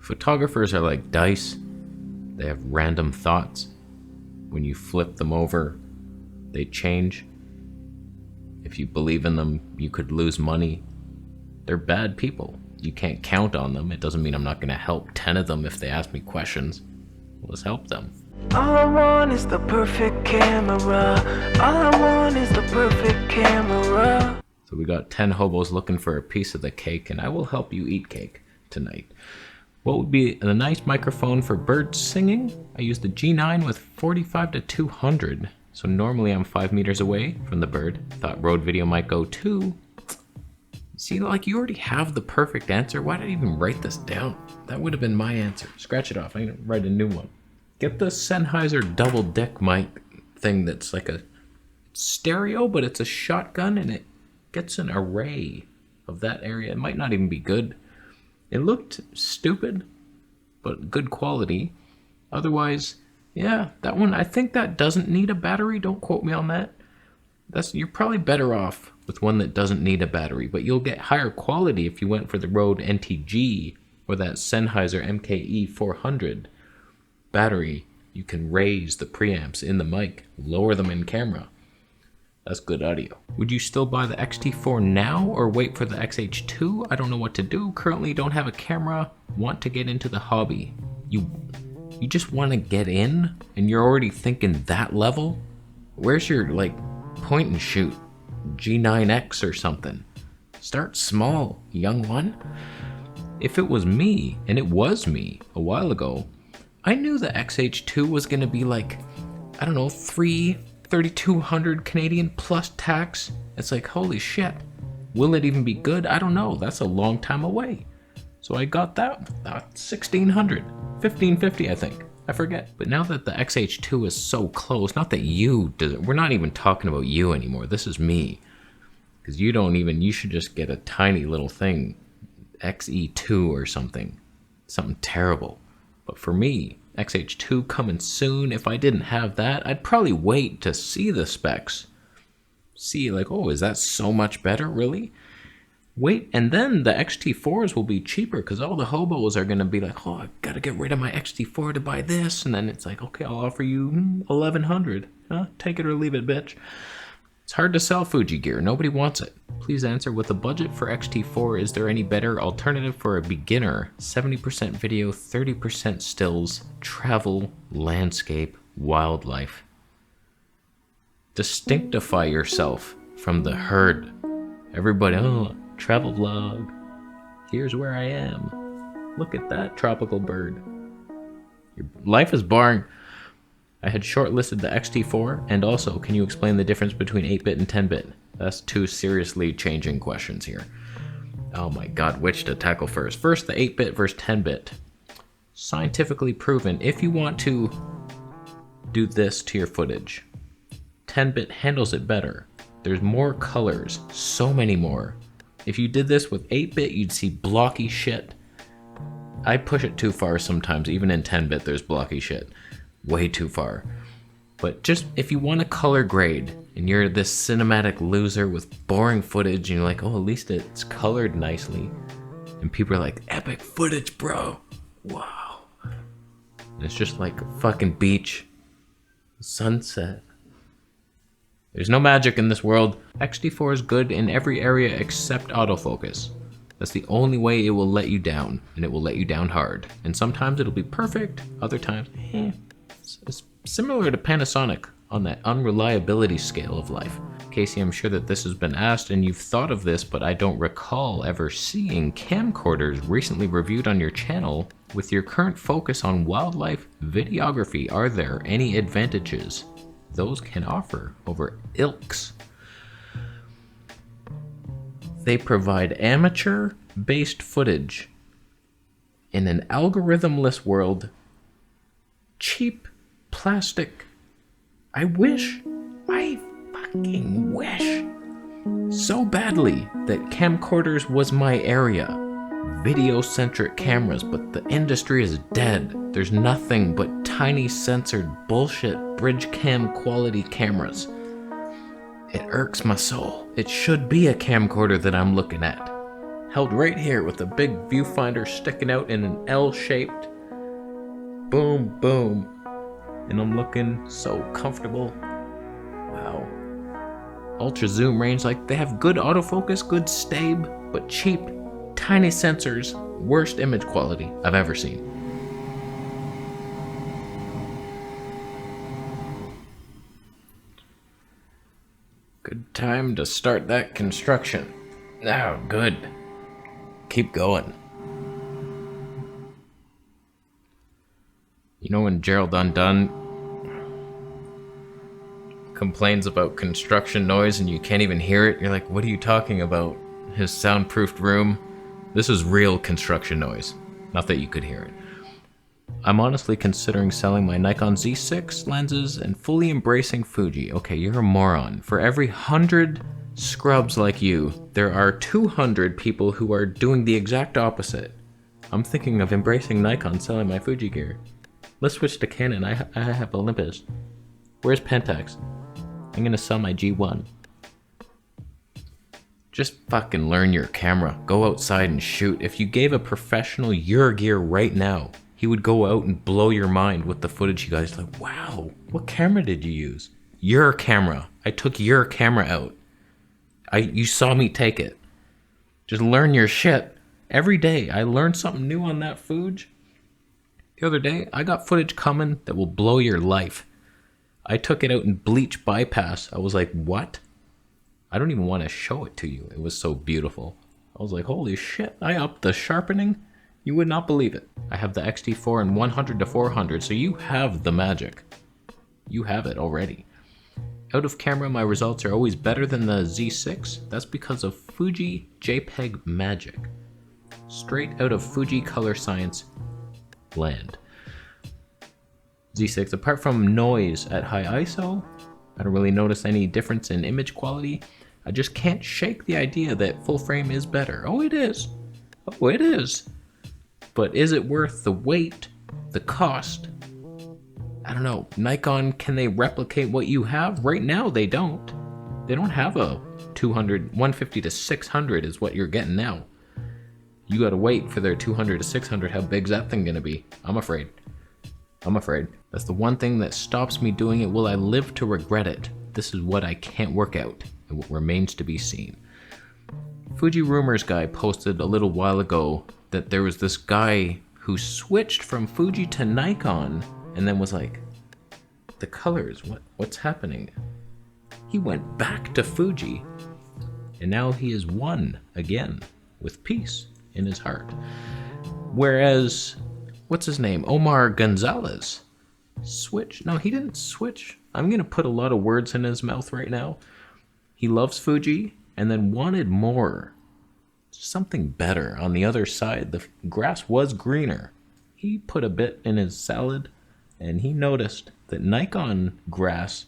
Photographers are like dice. They have random thoughts. When you flip them over, they change. If you believe in them, you could lose money. They're bad people. You can't count on them. It doesn't mean I'm not going to help 10 of them if they ask me questions. Let's help them. All I want is the perfect camera. All I want is the perfect camera. So we got 10 hobos looking for a piece of the cake, and I will help you eat cake tonight. What would be a nice microphone for birds singing? I used the G9 with 45 to 200. So normally I'm 5 meters away from the bird. Thought road video might go too. See, like you already have the perfect answer. Why did I even write this down? That would have been my answer. Scratch it off. I'm gonna write a new one. Get the Sennheiser double deck mic thing that's like a stereo, but it's a shotgun and it gets an array of that area. It might not even be good. It looked stupid, but good quality. Otherwise, yeah, that one, I think that doesn't need a battery. Don't quote me on that. You're probably better off with one that doesn't need a battery, but you'll get higher quality if you went for the Rode NTG or that Sennheiser MKE 400 battery. You can raise the preamps in the mic, lower them in camera. That's good audio. Would you still buy the XT4 now or wait for the XH2? I don't know what to do. Currently don't have a camera. Want to get into the hobby. You just want to get in and you're already thinking that level? Where's your like point and shoot G9X or something? Start small, young one. If it was me, and it was me a while ago, I knew the XH2 was going to be like, I don't know, 3,200 Canadian plus tax. It's like, holy shit. Will it even be good? I don't know. That's a long time away. So I got that 1,600, 1,550, I think. I forget. But now that the XH2 is so close, not that we're not even talking about you anymore. This is me. Because you should just get a tiny little thing, XE2 or something. Something terrible. But for me, XH2 coming soon. If I didn't have that, I'd probably wait to see the specs. See, like, oh, is that so much better, really? Wait, and then the XT4s will be cheaper because all the hobos are going to be like, oh, I got to get rid of my XT4 to buy this. And then it's like, okay, I'll offer you 1,100. Huh? Take it or leave it, bitch. It's hard to sell Fuji gear. Nobody wants it. Please answer, with a budget for XT4, is there any better alternative for a beginner? 70% video, 30% stills, travel, landscape, wildlife. Distinctify yourself from the herd. Everybody, oh, travel vlog. Here's where I am. Look at that tropical bird. Your life is boring. I had shortlisted the XT4, and also, can you explain the difference between 8-bit and 10-bit? That's two seriously changing questions here. Oh my god, which to tackle first? First, the 8-bit versus 10-bit. Scientifically proven, if you want to do this to your footage, 10-bit handles it better. There's more colors, so many more. If you did this with 8-bit, you'd see blocky shit. I push it too far sometimes, even in 10-bit there's blocky shit. Way too far. But just if you want to color grade and you're this cinematic loser with boring footage and you're like, oh, at least it's colored nicely, and people are like, epic footage, bro. Wow. And it's just like a fucking beach, sunset. There's no magic in this world. XT4 is good in every area except autofocus. That's the only way it will let you down, and it will let you down hard. And sometimes it'll be perfect, other times, It's similar to Panasonic on that unreliability scale of life. Casey, I'm sure that this has been asked and you've thought of this, but I don't recall ever seeing camcorders recently reviewed on your channel. With your current focus on wildlife videography, are there any advantages those can offer over ilks? They provide amateur-based footage in an algorithmless world. Cheap plastic. I fucking wish so badly that camcorders was my area. Video-centric cameras, but the industry is dead. There's nothing but tiny censored bullshit bridge cam quality cameras. It irks my soul. It should be a camcorder that I'm looking at. held right here with a big viewfinder sticking out in an L-shaped. Boom, boom. And I'm looking so comfortable. Wow. Ultra zoom range, like they have good autofocus, good stabe, but cheap, tiny sensors, worst image quality I've ever seen. Good time to start that construction. Oh, good. Keep going. You know when Gerald Undone complains about construction noise and you can't even hear it? You're like, what are you talking about? His soundproofed room? This is real construction noise. Not that you could hear it. I'm honestly considering selling my Nikon Z6 lenses and fully embracing Fuji. Okay, you're a moron. For every 100 scrubs like you, there are 200 people who are doing the exact opposite. I'm thinking of embracing Nikon, selling my Fuji gear. Let's switch to Canon. I have Olympus. Where's Pentax? I'm gonna sell my G1. Just fucking learn your camera. Go outside and shoot. If you gave a professional your gear right now, he would go out and blow your mind with the footage you guys like, wow, what camera did you use? Your camera. I took your camera out. You saw me take it. Just learn your shit. Every day, I learn something new on that Fuji. The other day, I got footage coming that will blow your life. I took it out in bleach bypass. I was like, what? I don't even want to show it to you. It was so beautiful. I was like, holy shit, I upped the sharpening. You would not believe it. I have the X-T4 in 100 to 400, so you have the magic. You have it already. Out of camera, my results are always better than the Z6. That's because of Fuji JPEG magic. Straight out of Fuji color science land. Z6, apart from noise at high ISO, I don't really notice any difference in image quality. I just can't shake the idea that full frame is better. Oh, it is. Oh, it is. But is it worth the wait, the cost? I don't know. Nikon, can they replicate what you have? Right now, they don't. They don't have a 200, 150 to 600 is what you're getting now. You gotta wait for their 200 to 600. How big's that thing gonna be? I'm afraid. That's the one thing that stops me doing it. Will I live to regret it? This is what I can't work out, and what remains to be seen. Fuji Rumors guy posted a little while ago that there was this guy who switched from Fuji to Nikon and then was like, the colors, what's happening? He went back to Fuji and now he is one again with peace in his heart. Whereas, what's his name? Omar Gonzalez switched. No, he didn't switch. I'm gonna put a lot of words in his mouth right now. He loves Fuji and then wanted more. Something better on the other side. The grass was greener. He put a bit in his salad and he noticed that Nikon grass,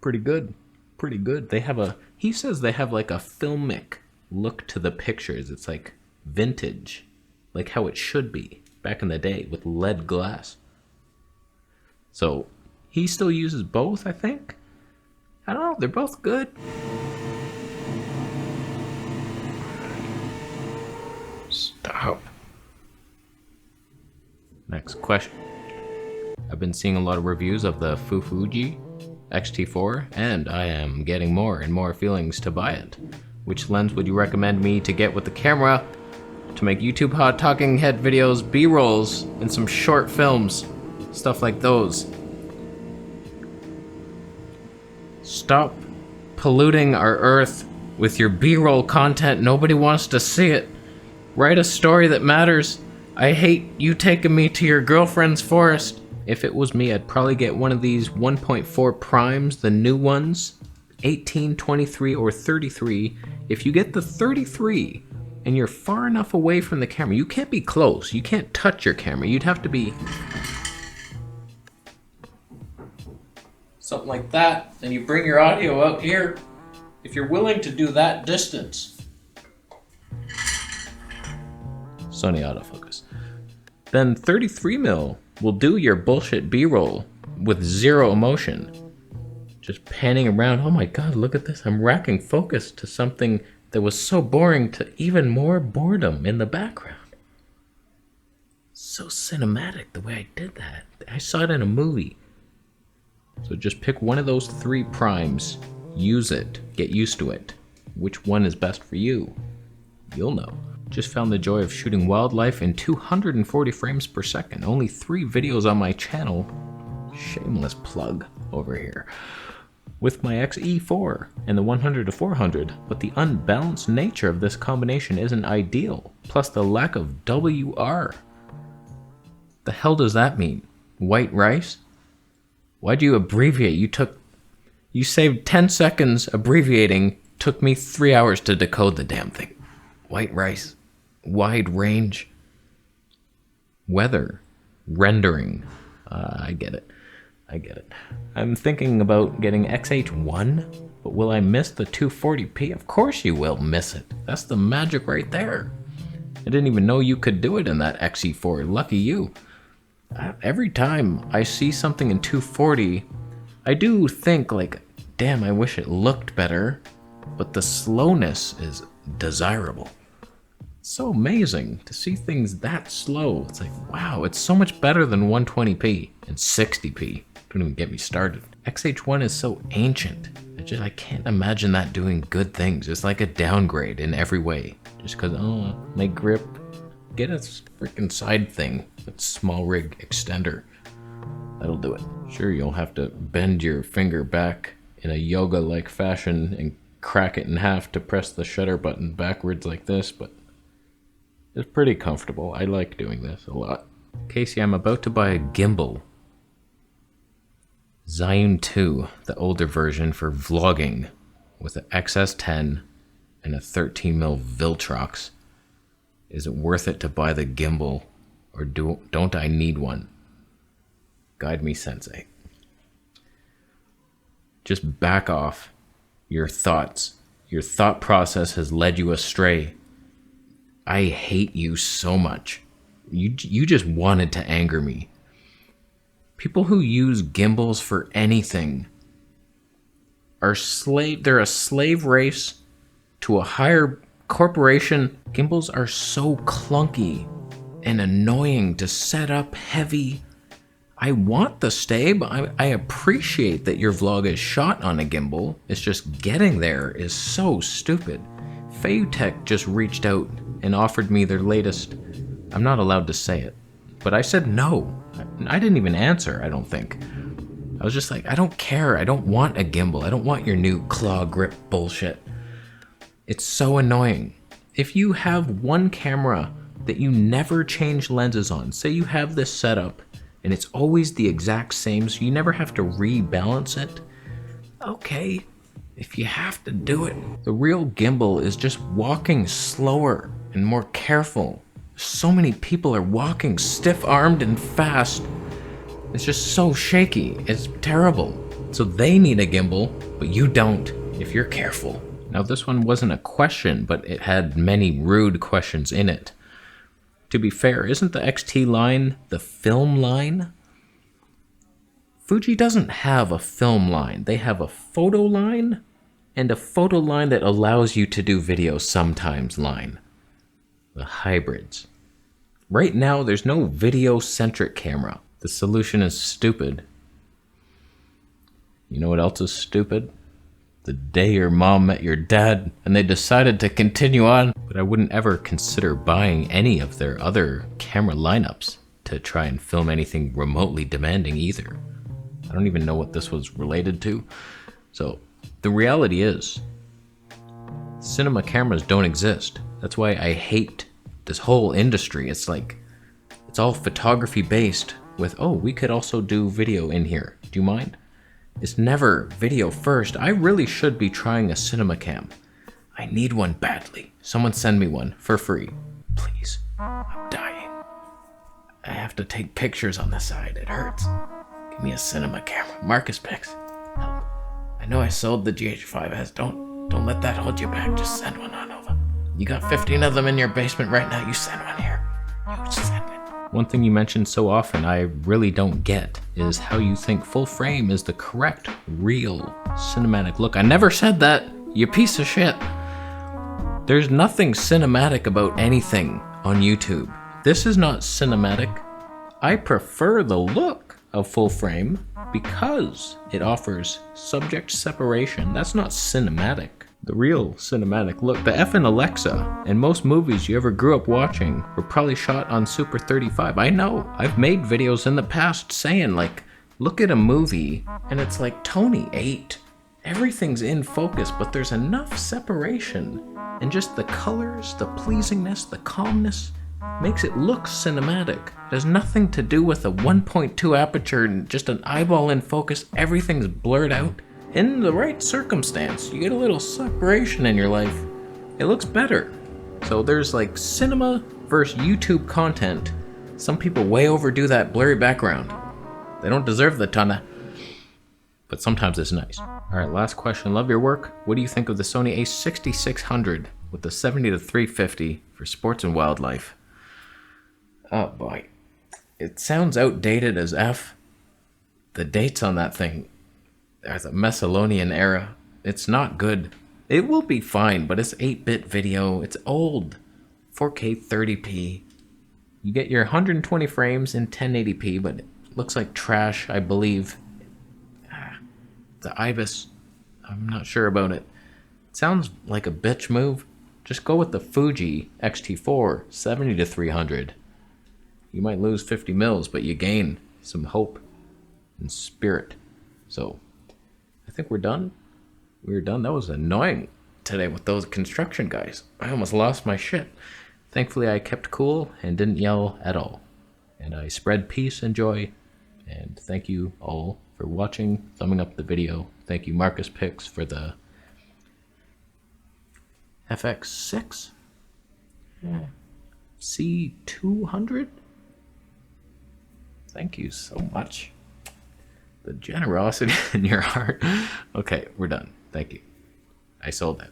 pretty good. He says they have like a filmic look to the pictures. It's like vintage, like how it should be back in the day with lead glass. So he still uses both, I think. I don't know, they're both good. Stop. Next question. I've been seeing a lot of reviews of the Fuji X-T4, and I am getting more and more feelings to buy it. Which lens would you recommend me to get with the camera to make YouTube hot talking head videos, B-rolls, and some short films? Stuff like those. Stop polluting our earth with your B-roll content. Nobody wants to see it. Write a story that matters. I hate you taking me to your girlfriend's forest. If it was me, I'd probably get one of these 1.4 primes, the new ones, 18, 23, or 33. If you get the 33 and you're far enough away from the camera, you can't be close. You can't touch your camera. You'd have to be something like that. Then you bring your audio out here. If you're willing to do that distance. Sony autofocus. Then 33mm will do your bullshit B-roll with zero emotion. Just panning around. Oh my god, look at this. I'm racking focus to something that was so boring to even more boredom in the background. So cinematic the way I did that. I saw it in a movie. So just pick one of those 3 primes, use it, get used to it. Which one is best for you? You'll know. Just found the joy of shooting wildlife in 240 frames per second. Only 3 videos on my channel. Shameless plug over here. With my XE4 and the 100 to 400, but the unbalanced nature of this combination isn't ideal. Plus the lack of WR. The hell does that mean? White rice? Why'd you abbreviate? You saved 10 seconds abbreviating. Took me 3 hours to decode the damn thing. White rice. Wide range. Weather. Rendering. I get it. I'm thinking about getting XH1, but will I miss the 240p? Of course you will miss it. That's the magic right there. I didn't even know you could do it in that XE4. Lucky you. Every time I see something in 240, I do think like, damn, I wish it looked better, but the slowness is desirable. It's so amazing to see things that slow. It's like, wow, it's so much better than 120p and 60p. Don't even get me started. XH1 is so ancient. I can't imagine that doing good things. It's like a downgrade in every way. Just because, my grip, get a freaking side thing. That small rig extender. That'll do it. Sure, you'll have to bend your finger back in a yoga-like fashion and crack it in half to press the shutter button backwards like this, but it's pretty comfortable. I like doing this a lot. Casey, I'm about to buy a gimbal. Zhiyun 2, the older version for vlogging, with an XS10 and a 13mm Viltrox. Is it worth it to buy the gimbal, or don't I need one? Guide me, sensei. Just back off your thoughts. Your thought process has led you astray. I hate you so much. You just wanted to anger me. People who use gimbals for anything they're a slave race to a higher corporation. Gimbals are so clunky and annoying to set up, heavy. I want the stay, but I appreciate that your vlog is shot on a gimbal. It's just getting there is so stupid. Fayutech just reached out and offered me their latest. I'm not allowed to say it, but I said no. I didn't even answer, I don't think. I was just like, I don't care. I don't want a gimbal. I don't want your new claw grip bullshit. It's so annoying. If you have one camera that you never change lenses on, say you have this setup and it's always the exact same, so you never have to rebalance it, okay, if you have to do it. The real gimbal is just walking slower and more careful. So many people are walking stiff-armed and fast. It's just so shaky. It's terrible. So they need a gimbal, but you don't, if you're careful. Now this one wasn't a question, but it had many rude questions in it. To be fair, isn't the XT line the film line? Fuji doesn't have a film line. They have a photo line and a photo line that allows you to do video sometimes line. The hybrids. Right now, there's no video-centric camera. The solution is stupid. You know what else is stupid? The day your mom met your dad and they decided to continue on. But I wouldn't ever consider buying any of their other camera lineups to try and film anything remotely demanding either. I don't even know what this was related to. So the reality is, cinema cameras don't exist. That's why I hate this whole industry. It's like, it's all photography based with, oh, we could also do video in here. Do you mind? It's never video first. I really should be trying a cinema cam. I need one badly. Someone send me one for free. Please. I'm dying. I have to take pictures on the side. It hurts. Give me a cinema camera. Marcus Pix. Help. I know I sold the GH5S. Don't let that hold you back. Just send one on over. You got 15 of them in your basement right now. You send one here. You send it. One thing you mention so often I really don't get is how you think full frame is the correct, real cinematic look. I never said that, you piece of shit. There's nothing cinematic about anything on YouTube. This is not cinematic. I prefer the look of full frame because it offers subject separation. That's not cinematic. The real cinematic look, the effing Alexa and most movies you ever grew up watching were probably shot on Super 35. I know, I've made videos in the past saying like, look at a movie and it's like Tony 8. Everything's in focus, but there's enough separation and just the colors, the pleasingness, the calmness makes it look cinematic. It has nothing to do with a 1.2 aperture and just an eyeball in focus. Everything's blurred out. In the right circumstance, you get a little separation in your life. It looks better. So there's like cinema versus YouTube content. Some people way overdo that blurry background. They don't deserve the ton of, but sometimes it's nice. All right, last question. Love your work. What do you think of the Sony a6600 with the 70-350 for sports and wildlife? Oh boy, it sounds outdated as F. The dates on that thing, there's a Messalonian era. It's not good. It will be fine, but it's 8-bit video. It's old. 4K 30p. You get your 120 frames in 1080p, but it looks like trash, I believe. The IBIS, I'm not sure about it. It sounds like a bitch move. Just go with the Fuji X-T4 70-300. You might lose 50 mils, but you gain some hope and spirit. So, I think we're done. We're done. That was annoying today with those construction guys. I almost lost my shit. Thankfully, I kept cool and didn't yell at all. And I spread peace and joy. And thank you all for watching, thumbing up the video. Thank you, Marcus Pix, for the FX6 C200. Thank you so much. The generosity in your heart. Okay, we're done. Thank you. I sold out.